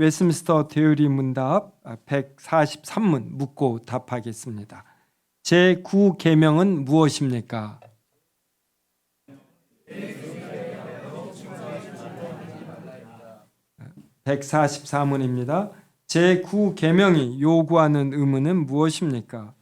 웨스민스터 대의리 문답 143문 묻고 답하겠습니다. 제9계명은 무엇입니까? 144문입니다. 제9계명이 요구하는 의무는 무엇입니까?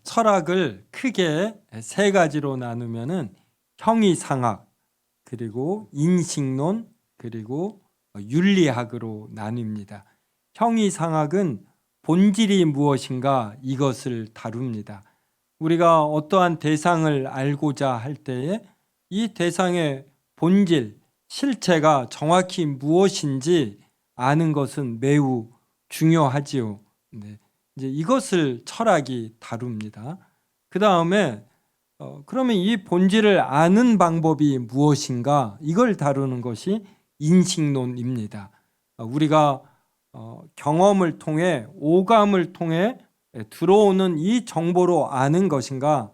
철학을 크게 세 가지로 나누면은 형이상학, 그리고 인식론, 그리고 윤리학으로 나뉩니다. 형이상학은 본질이 무엇인가 이것을 다룹니다. 우리가 어떠한 대상을 알고자 할 때에 이 대상의 본질, 실체가 정확히 무엇인지 아는 것은 매우 중요하지요. 이제 이것을 철학이 다룹니다. 그 다음에 그러면 이 본질을 아는 방법이 무엇인가 이걸 다루는 것이 인식론입니다. 우리가 경험을 통해 오감을 통해 들어오는 이 정보로 아는 것인가,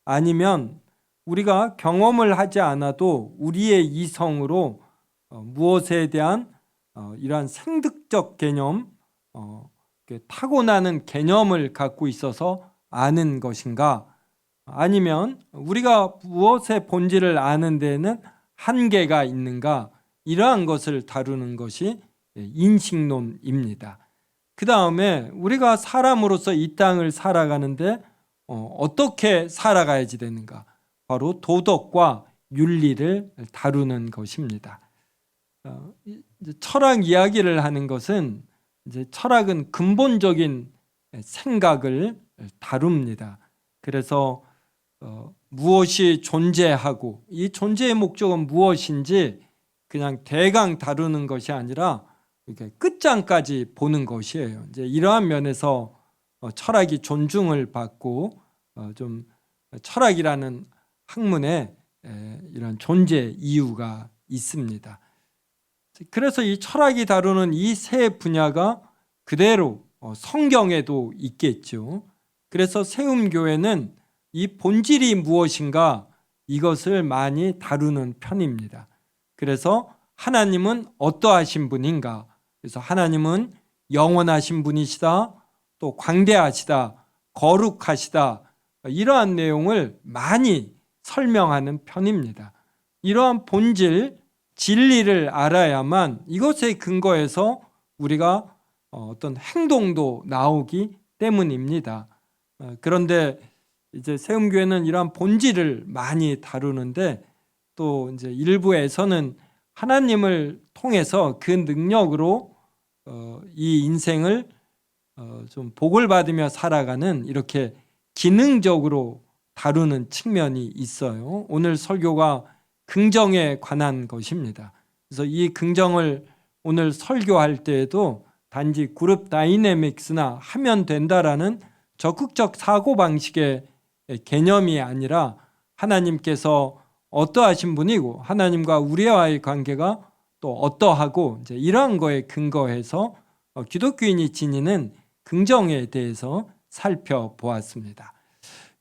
아니면 우리가 경험을 하지 않아도 우리의 이성으로 무엇에 대한 이러한 생득적 개념, 타고나는 개념을 갖고 있어서 아는 것인가, 아니면 우리가 무엇의 본질을 아는 데에는 한계가 있는가, 이러한 것을 다루는 것이 인식론입니다. 그 다음에 우리가 사람으로서 이 땅을 살아가는데 어떻게 살아가야지 되는가, 바로 도덕과 윤리를 다루는 것입니다. 철학 이야기를 하는 것은 이제 철학은 근본적인 생각을 다룹니다. 그래서 무엇이 존재하고 이 존재의 목적은 무엇인지 그냥 대강 다루는 것이 아니라 이렇게 끝장까지 보는 것이에요. 이제 이러한 면에서 철학이 존중을 받고 좀 철학이라는 학문에 이런 존재 이유가 있습니다. 그래서 이 철학이 다루는 이 세 분야가 그대로 성경에도 있겠죠. 그래서 세움교회는 이 본질이 무엇인가 이것을 많이 다루는 편입니다. 그래서 하나님은 어떠하신 분인가, 그래서 하나님은 영원하신 분이시다, 또 광대하시다, 거룩하시다, 이러한 내용을 많이 설명하는 편입니다. 이러한 본질, 진리를 알아야만 이것에 근거해서 우리가 어떤 행동도 나오기 때문입니다. 그런데 이제 세움교회는 이러한 본질을 많이 다루는데, 또 이제 일부에서는 하나님을 통해서 그 능력으로 이 인생을 좀 복을 받으며 살아가는 이렇게 기능적으로 다루는 측면이 있어요. 오늘 설교가 긍정에 관한 것입니다. 그래서 이 긍정을 오늘 설교할 때에도 단지 그룹 다이내믹스나 하면 된다라는 적극적 사고방식의 개념이 아니라 하나님께서 어떠하신 분이고 하나님과 우리와의 관계가 또 어떠하고 이제 이러한 거에 근거해서 기독교인이 지니는 긍정에 대해서 살펴보았습니다.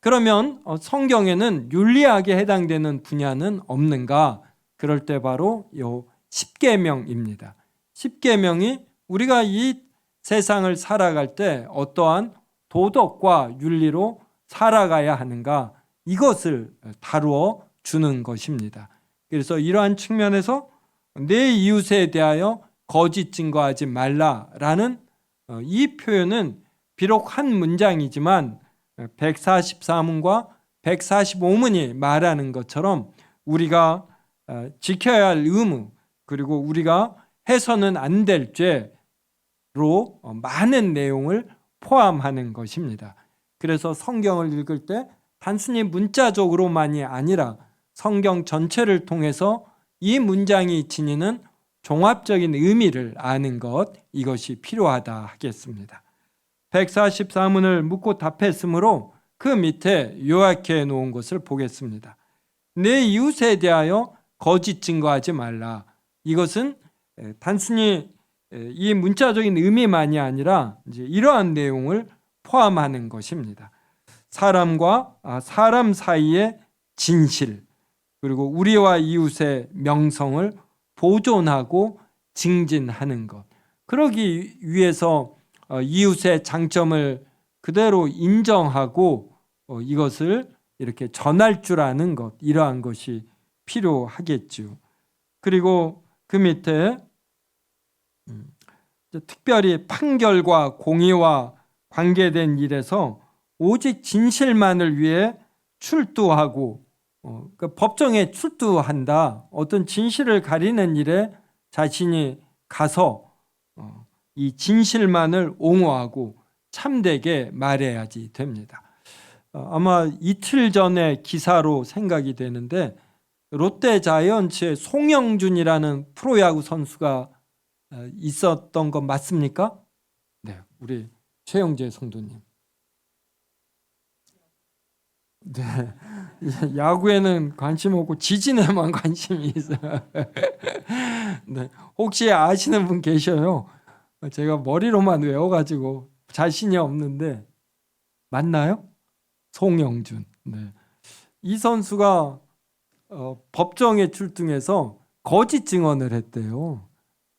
그러면 성경에는 윤리학에 해당되는 분야는 없는가? 그럴 때 바로 요 십계명입니다. 십계명이 우리가 이 세상을 살아갈 때 어떠한 도덕과 윤리로 살아가야 하는가, 이것을 다루어 주는 것입니다. 그래서 이러한 측면에서 내 이웃에 대하여 거짓 증거하지 말라라는 이 표현은 비록 한 문장이지만 144문과 145문이 말하는 것처럼 우리가 지켜야 할 의무, 그리고 우리가 해서는 안 될 죄로 많은 내용을 포함하는 것입니다. 그래서 성경을 읽을 때 단순히 문자적으로만이 아니라 성경 전체를 통해서 이 문장이 지니는 종합적인 의미를 아는 것, 이것이 필요하다 하겠습니다. 144문을 묻고 답했으므로 그 밑에 요약해 놓은 것을 보겠습니다. 내 이웃에 대하여 거짓 증거하지 말라. 이것은 단순히 이 문자적인 의미만이 아니라 이제 이러한 내용을 포함하는 것입니다. 사람과 사람 사이의 진실, 그리고 우리와 이웃의 명성을 보존하고 증진하는 것. 그러기 위해서 이웃의 장점을 그대로 인정하고 이것을 이렇게 전할 줄 아는 것, 이러한 것이 필요하겠죠. 그리고 그 밑에 특별히 판결과 공의와 관계된 일에서 오직 진실만을 위해 출두하고, 그러니까 법정에 출두한다. 어떤 진실을 가리는 일에 자신이 가서 이 진실만을 옹호하고 참되게 말해야지 됩니다. 아마 이틀 전에 기사로 생각이 되는데, 롯데 자이언츠의 송영준이라는 프로야구 선수가 있었던 건 맞습니까? 네, 우리 최영재 성도님. 네, 야구에는 관심 없고 지진에만 관심이 있어요. 네, 혹시 아시는 분 계셔요? 제가 머리로만 외워가지고 자신이 없는데 맞나요? 송영준. 네, 이 선수가 법정에 출두해서 거짓 증언을 했대요.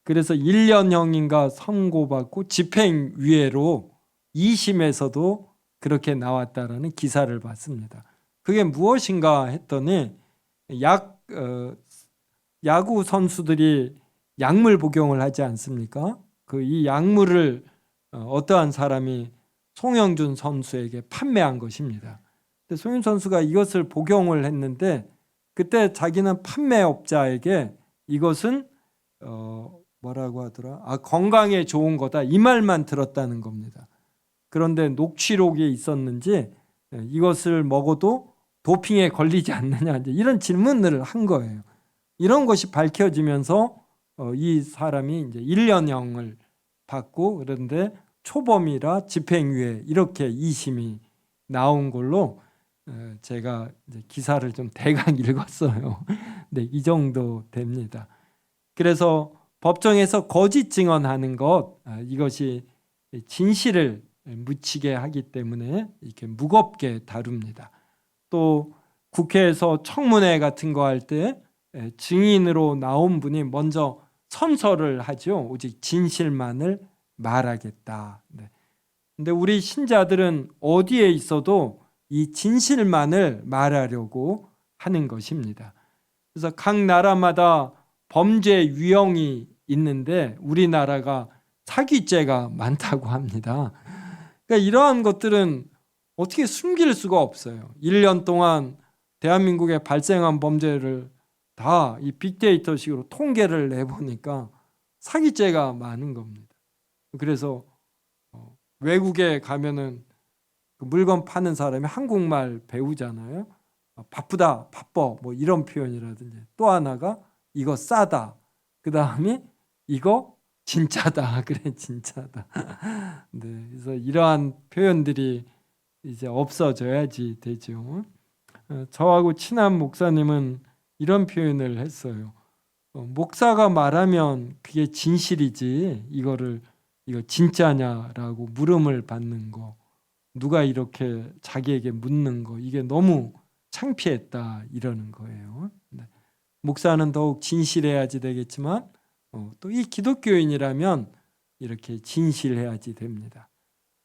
그래서 1년형인가 선고받고 집행유예로 2심에서도 그렇게 나왔다라는 기사를 봤습니다. 그게 무엇인가 했더니 야구 선수들이 약물 복용을 하지 않습니까? 이 약물을 어떠한 사람이 송영준 선수에게 판매한 것입니다. 근데 송영준 선수가 이것을 복용을 했는데 그때 자기는 판매업자에게 이것은 뭐라고 하더라? 건강에 좋은 거다, 이 말만 들었다는 겁니다. 그런데 녹취록이 있었는지 이것을 먹어도 도핑에 걸리지 않느냐, 이런 질문을 한 거예요. 이런 것이 밝혀지면서 이 사람이 이제 1년형을 받고, 그런데 초범이라 집행유예, 이렇게 2심이 나온 걸로 제가 이제 기사를 좀 대강 읽었어요. 네, 이 정도 됩니다. 그래서 법정에서 거짓 증언하는 것, 이것이 진실을 묻히게 하기 때문에 이렇게 무겁게 다룹니다. 또 국회에서 청문회 같은 거 할 때 증인으로 나온 분이 먼저 선서를 하죠. 오직 진실만을 말하겠다. 네. 근데 우리 신자들은 어디에 있어도 이 진실만을 말하려고 하는 것입니다. 그래서 각 나라마다 범죄 유형이 있는데 우리나라가 사기죄가 많다고 합니다. 그러니까 이러한 것들은 어떻게 숨길 수가 없어요. 1년 동안 대한민국에 발생한 범죄를 다 이 빅데이터식으로 통계를 내보니까 사기죄가 많은 겁니다. 그래서 외국에 가면은 그 물건 파는 사람이 한국말 배우잖아요. 바쁘다, 바빠, 뭐 이런 표현이라든지, 또 하나가 이거 싸다, 그 다음이 이거 진짜다, 그래 진짜다. 네, 그래서 이러한 표현들이 이제 없어져야지 되죠. 저하고 친한 목사님은 이런 표현을 했어요. 목사가 말하면 그게 진실이지 이거 진짜냐라고 물음을 받는 거, 누가 이렇게 자기에게 묻는 거 이게 너무 창피했다 이러는 거예요. 네. 목사는 더욱 진실해야지 되겠지만 또 이 기독교인이라면 이렇게 진실해야지 됩니다.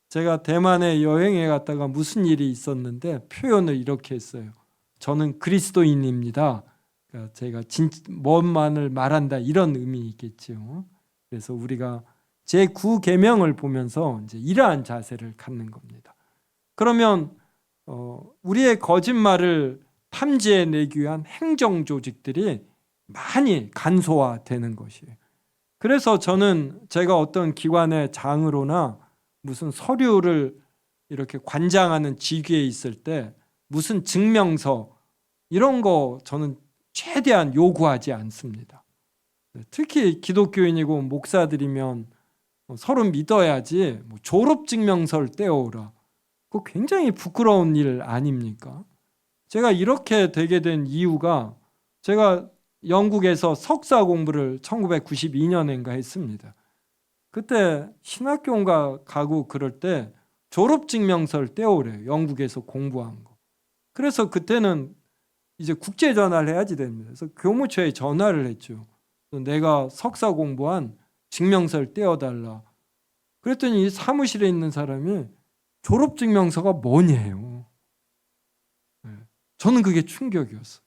제가 대만에 여행에 갔다가 무슨 일이 있었는데 표현을 이렇게 했어요. 저는 그리스도인입니다. 그러니까 제가 뭔만을 말한다 이런 의미겠죠. 그래서 우리가 제9계명을 보면서 이제 이러한 자세를 갖는 겁니다. 그러면 우리의 거짓말을 탐지해내기 위한 행정 조직들이 많이 간소화되는 것이에요. 그래서 저는 제가 어떤 기관의 장으로나 무슨 서류를 이렇게 관장하는 직위에 있을 때 무슨 증명서 이런 거 저는 최대한 요구하지 않습니다. 특히 기독교인이고 목사들이면 서로 믿어야지 졸업증명서를 떼어오라. 그거 굉장히 부끄러운 일 아닙니까? 제가 이렇게 되게 된 이유가 제가 영국에서 석사 공부를 1992년인가 했습니다. 그때 신학교인가 가고 그럴 때 졸업증명서를 떼오래요. 영국에서 공부한 거. 그래서 그때는 이제 국제 전화를 해야지 됩니다. 그래서 교무처에 전화를 했죠. 내가 석사 공부한 증명서를 떼어달라. 그랬더니 이 사무실에 있는 사람이 졸업증명서가 뭐냐요. 저는 그게 충격이었어요.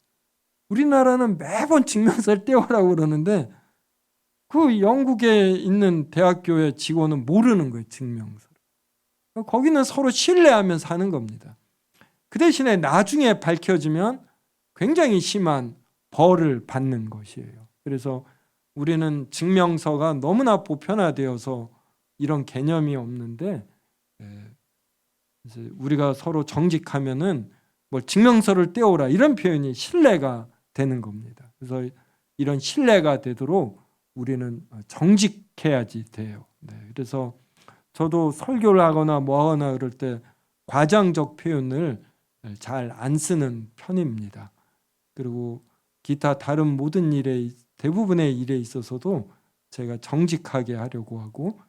우리나라는 매번 증명서를 떼오라고 그러는데 그 영국에 있는 대학교의 직원은 모르는 거예요. 증명서를. 거기는 서로 신뢰하면서 하는 겁니다. 그 대신에 나중에 밝혀지면 굉장히 심한 벌을 받는 것이에요. 그래서 우리는 증명서가 너무나 보편화되어서 이런 개념이 없는데 이제 우리가 서로 정직하면은 증명서를 떼오라 이런 표현이 신뢰가 되는 겁니다. 그래서 이런 신뢰가 되도록 우리는 정직해야지 돼요. 그래서 저도 설교를 하거나 뭐 하거나 그럴 때 과장적 표현을 잘 안 쓰는 편입니다. 그리고 기타 다른 모든 일에 대부분의 일에 있어서도 제가 정직하게 하려고 하고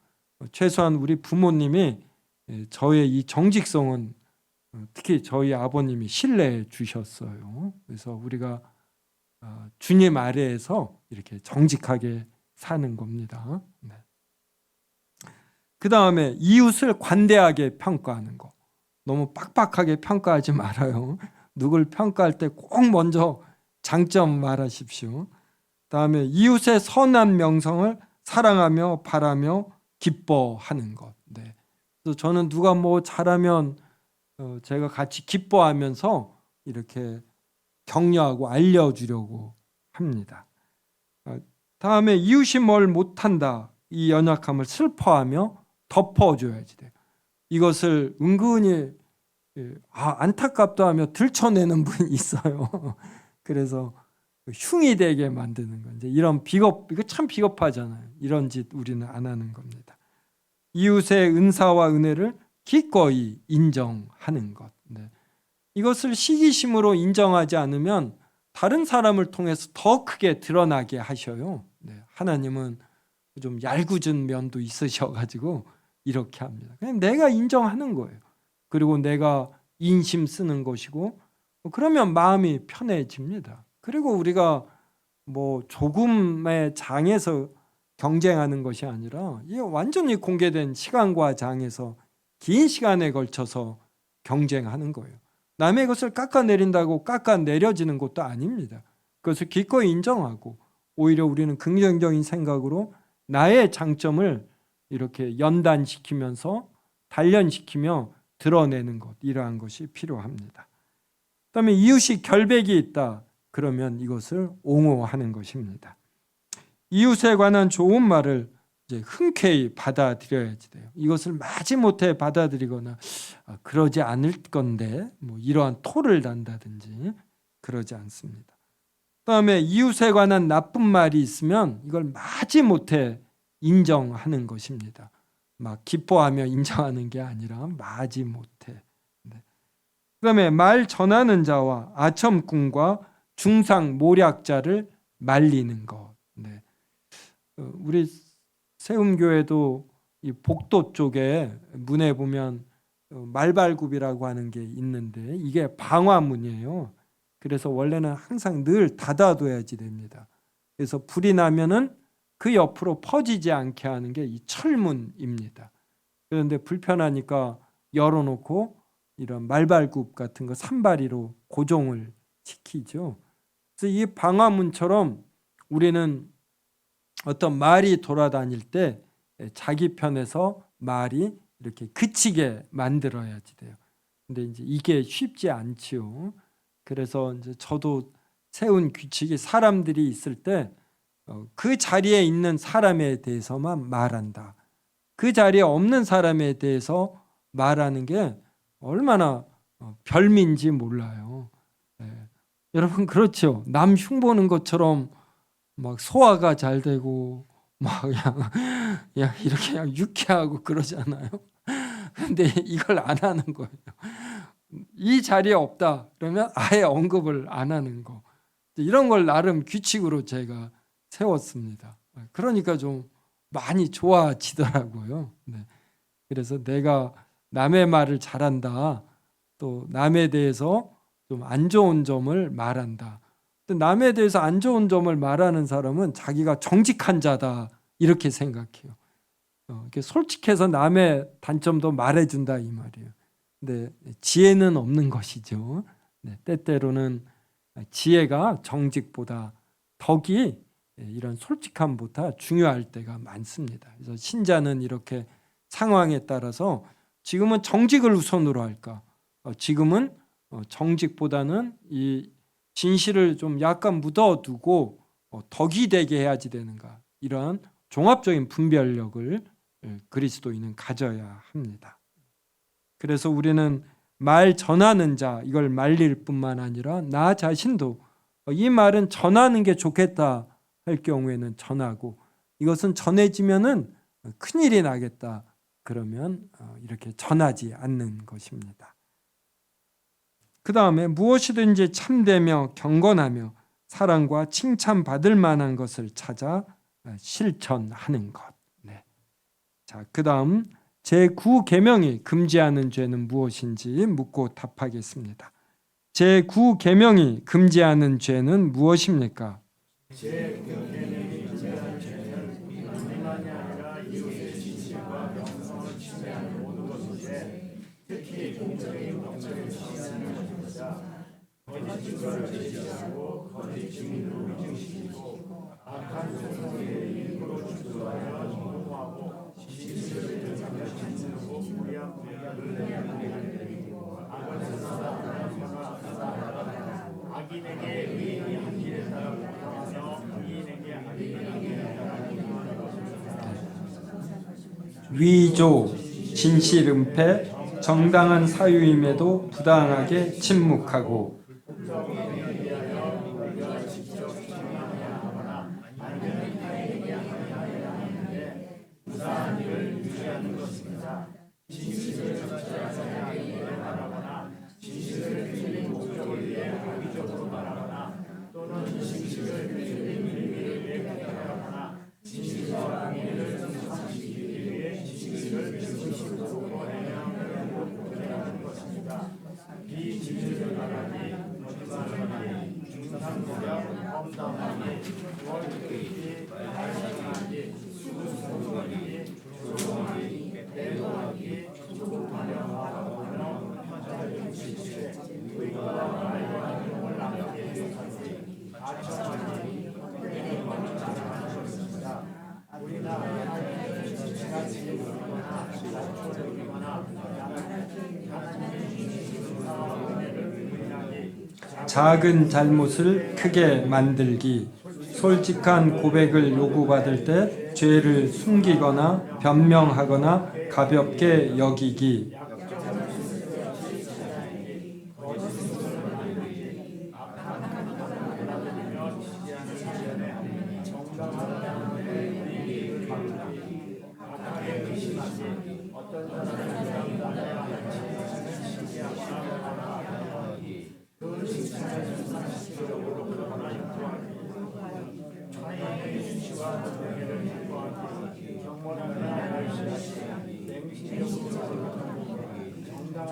최소한 우리 부모님이 저의 이 정직성은 특히 저희 아버님이 신뢰해 주셨어요. 그래서 우리가 주님 아래에서 이렇게 정직하게 사는 겁니다. 그 다음에 이웃을 관대하게 평가하는 거. 너무 빡빡하게 평가하지 말아요. 누굴 평가할 때 꼭 먼저 장점 말하십시오. 다음에 이웃의 선한 명성을 사랑하며 바라며 기뻐하는 것. 그래서 저는 누가 뭐 잘하면 제가 같이 기뻐하면서 이렇게 격려하고 알려주려고 합니다. 다음에 이웃이 뭘 못한다. 이 연약함을 슬퍼하며 덮어줘야지 돼요. 이것을 은근히 안타깝다 하며 들춰내는 분이 있어요. 그래서 흉이 되게 만드는 거. 이제 이런 비겁, 이거 참 비겁하잖아요. 이런 짓 우리는 안 하는 겁니다. 이웃의 은사와 은혜를 기꺼이 인정하는 것. 이것을 시기심으로 인정하지 않으면 다른 사람을 통해서 더 크게 드러나게 하셔요. 하나님은 좀 얄궂은 면도 있으셔가지고 이렇게 합니다. 그냥 내가 인정하는 거예요. 그리고 내가 인심 쓰는 것이고 그러면 마음이 편해집니다. 그리고 우리가 뭐 조금의 장에서 경쟁하는 것이 아니라 이게 완전히 공개된 시간과 장에서 긴 시간에 걸쳐서 경쟁하는 거예요. 남의 것을 깎아내린다고 깎아내려지는 것도 아닙니다. 그것을 기꺼이 인정하고 오히려 우리는 긍정적인 생각으로 나의 장점을 이렇게 연단시키면서 단련시키며 드러내는 것, 이러한 것이 필요합니다. 그다음에 이웃이 결백이 있다. 그러면 이것을 옹호하는 것입니다. 이웃에 관한 좋은 말을 이제 흔쾌히 받아들여야지 돼요. 이것을 마지못해 받아들이거나 그러지 않을 건데 뭐 이러한 토를 단다든지 그러지 않습니다. 그다음에 이웃에 관한 나쁜 말이 있으면 이걸 마지못해 인정하는 것입니다. 막 기뻐하며 인정하는 게 아니라 마지못해. 그다음에 말 전하는 자와 아첨꾼과 중상모략자를 말리는 것. 우리 세움교회도 이 복도 쪽에 문에 보면 말발굽이라고 하는 게 있는데 이게 방화문이에요. 그래서 원래는 항상 늘 닫아둬야지 됩니다. 그래서 불이 나면은 그 옆으로 퍼지지 않게 하는 게 이 철문입니다. 그런데 불편하니까 열어놓고 이런 말발굽 같은 거 산발이로 고정을 시키죠. 그래서 이 방화문처럼 우리는 어떤 말이 돌아다닐 때 자기 편에서 말이 이렇게 그치게 만들어야지 돼요. 근데 이제 이게 쉽지 않지요. 그래서 이제 저도 세운 규칙이 사람들이 있을 때 그 자리에 있는 사람에 대해서만 말한다. 그 자리에 없는 사람에 대해서 말하는 게 얼마나 별미인지 몰라요. 여러분 그렇죠. 남 흉보는 것처럼 막 소화가 잘 되고 막 그냥 이렇게 그냥 유쾌하고 그러잖아요. 근데 이걸 안 하는 거예요. 이 자리에 없다 그러면 아예 언급을 안 하는 거. 이런 걸 나름 규칙으로 제가 세웠습니다. 그러니까 좀 많이 좋아지더라고요. 네. 그래서 내가 남의 말을 잘한다. 또 남에 대해서 좀 안 좋은 점을 말한다. 남에 대해서 안 좋은 점을 말하는 사람은 자기가 정직한 자다 이렇게 생각해요. 솔직해서 남의 단점도 말해준다 이 말이에요. 근데 지혜는 없는 것이죠. 네, 때때로는 지혜가 정직보다 덕이 이런 솔직함보다 중요할 때가 많습니다. 그래서 신자는 이렇게 상황에 따라서 지금은 정직을 우선으로 할까? 지금은 정직보다는 이 진실을 좀 약간 묻어두고 덕이 되게 해야지 되는가? 이러한 종합적인 분별력을 그리스도인은 가져야 합니다. 그래서 우리는 말 전하는 자 이걸 말릴 뿐만 아니라 나 자신도 이 말은 전하는 게 좋겠다 할 경우에는 전하고 이것은 전해지면은 큰일이 나겠다 그러면 이렇게 전하지 않는 것입니다. 그 다음에 무엇이든지 참되며 경건하며 사랑과 칭찬받을 만한 것을 찾아 실천하는 것. 네. 자, 그 다음 제9계명이 금지하는 죄는 무엇인지 묻고 답하겠습니다. 제9계명이 금지하는 죄는 무엇입니까? 제9계명이 금지하는 죄는 이뿐만이 아니라 이웃의 진실과 명성을 침해하는 모든 것인데 특히 공적인 명령을 시행하는 것이다. 거짓 증거를 제시하고 거짓 증인을 위증시키고 악한 소송에 일부러 주도하여 공모하고 진실을 변상시키고 무리하는 악을 사사하다 악인에게 의인이 한 길에 따라 공평하며 의인에게 악인이 한 길에 따라 공평하는 것입니다. 위조, 진실 은폐, 정당한 사유임에도 부당하게 침묵하고 작은 잘못을 크게 만들기, 솔직한 고백을 요구받을 때 죄를 숨기거나 변명하거나 가볍게 여기기, 우리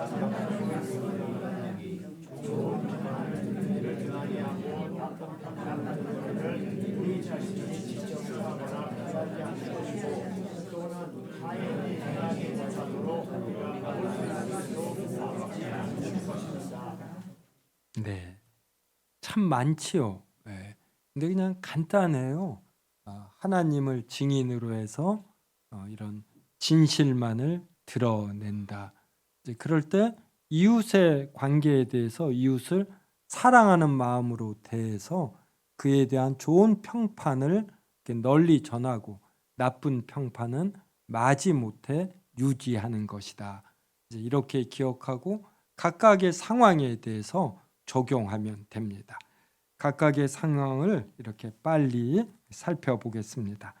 자신이 직접 하거나 하지 않는 것이고 또는 타인의 행하기 대상으로 우리가 받을 수 남지 않는 것입니다. 네, 참 많지요. 네. 근데 그냥 간단해요. 하나님을 증인으로 해서 이런 진실만을 드러낸다. 이제 그럴 때 이웃의 관계에 대해서 이웃을 사랑하는 마음으로 대해서 그에 대한 좋은 평판을 이렇게 널리 전하고 나쁜 평판은 마지못해 유지하는 것이다. 이제 이렇게 기억하고 각각의 상황에 대해서 적용하면 됩니다. 각각의 상황을 이렇게 빨리 살펴보겠습니다.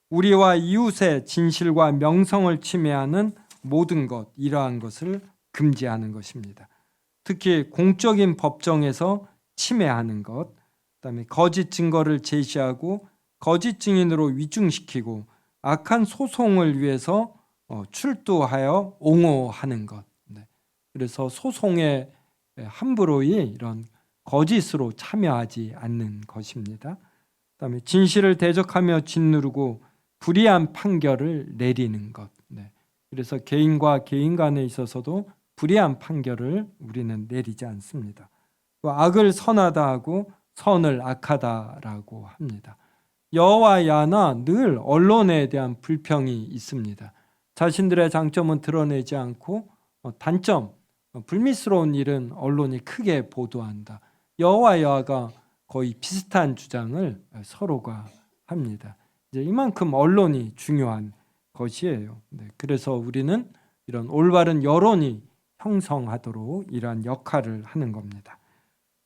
우리와 이웃의 진실과 명성을 침해하는 모든 것, 이러한 것을 금지하는 것입니다. 특히 공적인 법정에서 침해하는 것, 그다음에 거짓 증거를 제시하고 거짓 증인으로 위증시키고 악한 소송을 위해서 출두하여 옹호하는 것. 그래서 소송에 함부로이 이런 거짓으로 참여하지 않는 것입니다. 그다음에 진실을 대적하며 짓누르고 불의한 판결을 내리는 것. 그래서 개인과 개인 간에 있어서도 불의한 판결을 우리는 내리지 않습니다. 또 악을 선하다 하고 선을 악하다라고 합니다. 여와 야나 늘 언론에 대한 불평이 있습니다. 자신들의 장점은 드러내지 않고 단점, 불미스러운 일은 언론이 크게 보도한다. 여와 야가 거의 비슷한 주장을 서로가 합니다. 이제 이만큼 언론이 중요한 것이에요. 그래서 우리는 이런 올바른 여론이 형성하도록 이러한 역할을 하는 겁니다.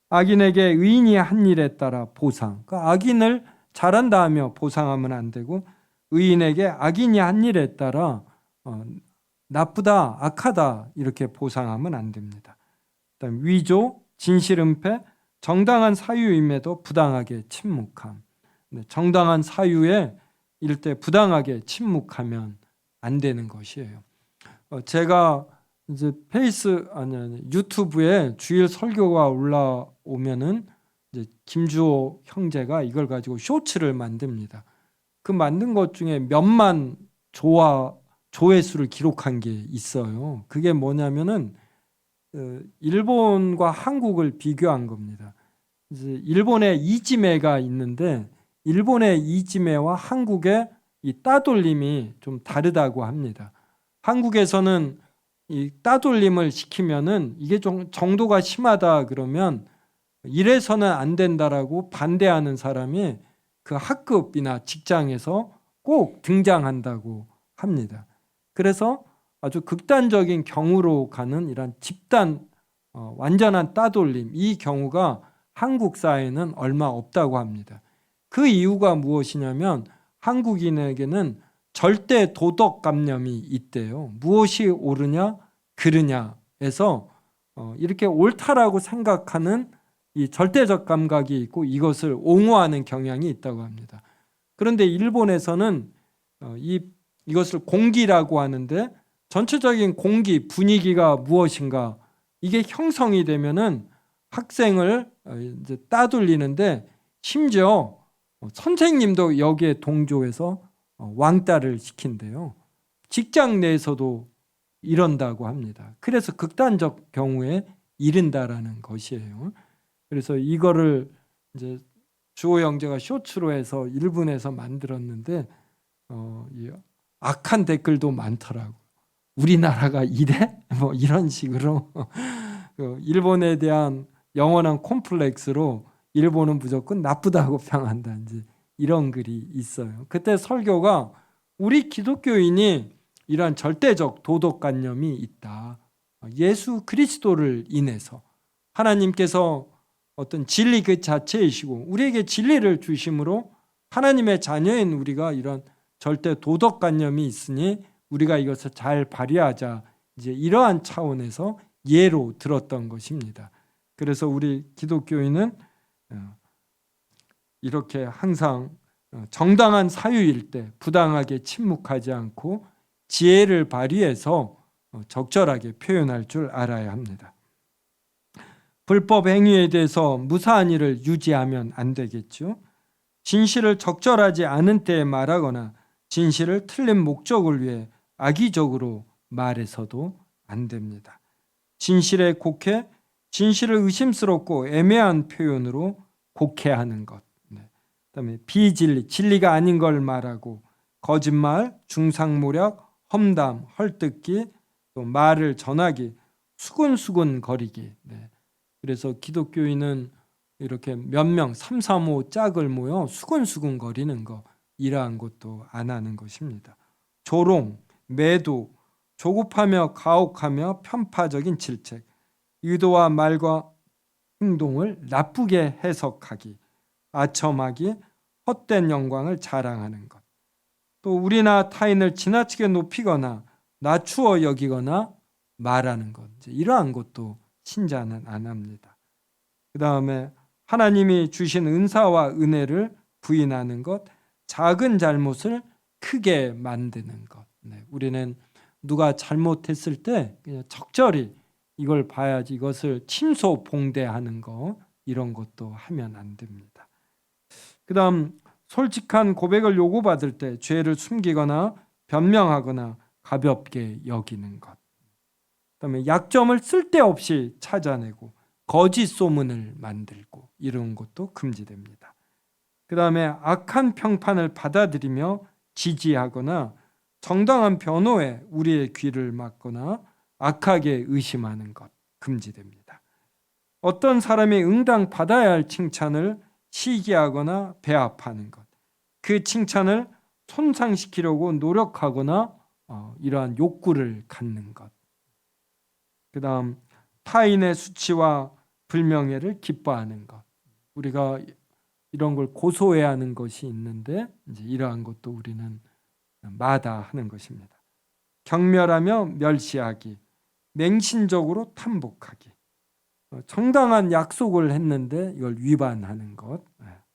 악인에게 의인이 한 일에 따라 보상. 그러니까 악인을 잘한다 하며 보상하면 안 되고 의인에게 악인이 한 일에 따라 나쁘다, 악하다 이렇게 보상하면 안 됩니다. 그다음 위조, 진실은폐, 정당한 사유임에도 부당하게 침묵함. 정당한 사유에 일대 부당하게 침묵하면 안 되는 것이에요. 제가 이제 유튜브에 주일 설교가 올라오면은 이제 김주호 형제가 이걸 가지고 쇼츠를 만듭니다. 그 만든 것 중에 몇만 조회수를 기록한 게 있어요. 그게 뭐냐면은 일본과 한국을 비교한 겁니다. 이제 일본에 이지메가 있는데 일본의 이지메와 한국의 이 따돌림이 좀 다르다고 합니다. 한국에서는 이 따돌림을 시키면은 이게 좀 정도가 심하다 그러면 이래서는 안 된다라고 반대하는 사람이 그 학급이나 직장에서 꼭 등장한다고 합니다. 그래서 아주 극단적인 경우로 가는 이런 집단 완전한 따돌림, 이 경우가 한국 사회에는 얼마 없다고 합니다. 그 이유가 무엇이냐면 한국인에게는 절대 도덕관념이 있대요. 무엇이 옳으냐 그르냐에서 이렇게 옳다라고 생각하는 이 절대적 감각이 있고 이것을 옹호하는 경향이 있다고 합니다. 그런데 일본에서는 이것을 공기라고 하는데 전체적인 공기, 분위기가 무엇인가 이게 형성이 되면은 학생을 이제 따돌리는데 심지어 선생님도 여기에 동조해서 왕따를 시킨대요. 직장 내에서도 이런다고 합니다. 그래서 극단적 경우에 이른다라는 것이에요. 그래서 이거를 이제 주호 형제가 쇼츠로 해서 일본에서 만들었는데 이 악한 댓글도 많더라고. 우리나라가 이래? 뭐 이런 식으로 일본에 대한 영원한 콤플렉스로 일본은 무조건 나쁘다고 평한다. 이제 이런 글이 있어요. 그때 설교가 우리 기독교인이 이러한 절대적 도덕관념이 있다. 예수 그리스도를 인해서 하나님께서 어떤 진리 그 자체이시고 우리에게 진리를 주심으로 하나님의 자녀인 우리가 이런 절대 도덕관념이 있으니 우리가 이것을 잘 발휘하자. 이제 이러한 차원에서 예로 들었던 것입니다. 그래서 우리 기독교인은 이렇게 항상 정당한 사유일 때 부당하게 침묵하지 않고 지혜를 발휘해서 적절하게 표현할 줄 알아야 합니다. 불법 행위에 대해서 무사한 일을 유지하면 안 되겠죠. 진실을 적절하지 않은 때에 말하거나 진실을 틀린 목적을 위해 악의적으로 말해서도 안 됩니다. 진실에 곡해 진실을 의심스럽고 애매한 표현으로 곡해하는 것. 그다음에 비진리, 진리가 아닌 걸 말하고 거짓말, 중상모략, 험담, 헐뜯기, 또 말을 전하기, 수근수근 거리기. 그래서 기독교인은 이렇게 몇 명, 3, 4, 5 짝을 모여 수근수근 거리는 거, 이러한 것도 안 하는 것입니다. 조롱, 매도, 조급하며 가혹하며 편파적인 질책, 의도와 말과 행동을 나쁘게 해석하기, 아첨하기, 헛된 영광을 자랑하는 것, 또 우리나 타인을 지나치게 높이거나 낮추어 여기거나 말하는 것, 이러한 것도 신자는 안 합니다. 그 다음에 하나님이 주신 은사와 은혜를 부인하는 것, 작은 잘못을 크게 만드는 것. 우리는 누가 잘못했을 때 그냥 적절히 이걸 봐야지, 이것을 침소봉대하는 거, 이런 것도 하면 안 됩니다. 그 다음 솔직한 고백을 요구받을 때 죄를 숨기거나 변명하거나 가볍게 여기는 것. 그 다음에 약점을 쓸데없이 찾아내고 거짓 소문을 만들고, 이런 것도 금지됩니다. 그 다음에 악한 평판을 받아들이며 지지하거나 정당한 변호에 우리의 귀를 막거나 악하게 의심하는 것, 금지됩니다. 어떤 사람이 응당 받아야 할 칭찬을 시기하거나 배합하는 것, 그 칭찬을 손상시키려고 노력하거나 이러한 욕구를 갖는 것. 그 다음 타인의 수치와 불명예를 기뻐하는 것. 우리가 이런 걸 고소해야 하는 것이 있는데 이제 이러한 것도 우리는 마다하는 것입니다. 경멸하며 멸시하기, 맹신적으로 탐복하기, 정당한 약속을 했는데 이걸 위반하는 것.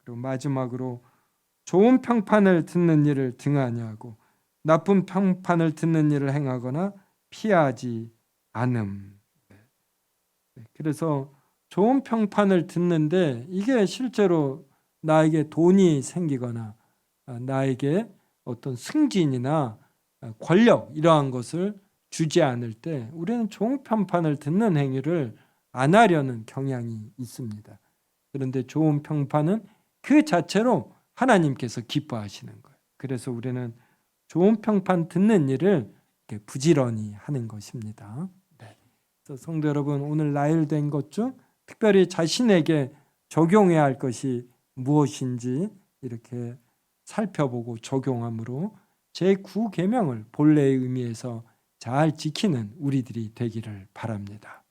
그리고 마지막으로 좋은 평판을 듣는 일을 등한히 하고 나쁜 평판을 듣는 일을 행하거나 피하지 않음. 그래서 좋은 평판을 듣는데 이게 실제로 나에게 돈이 생기거나 나에게 어떤 승진이나 권력, 이러한 것을 주지 않을 때 우리는 좋은 평판을 듣는 행위를 안 하려는 경향이 있습니다. 그런데 좋은 평판은 그 자체로 하나님께서 기뻐하시는 거예요. 그래서 우리는 좋은 평판 듣는 일을 부지런히 하는 것입니다. 그래서 성도 여러분, 오늘 나열된 것 중 특별히 자신에게 적용해야 할 것이 무엇인지 이렇게 살펴보고 적용함으로 제9계명을 본래의 의미에서 잘 지키는 우리들이 되기를 바랍니다.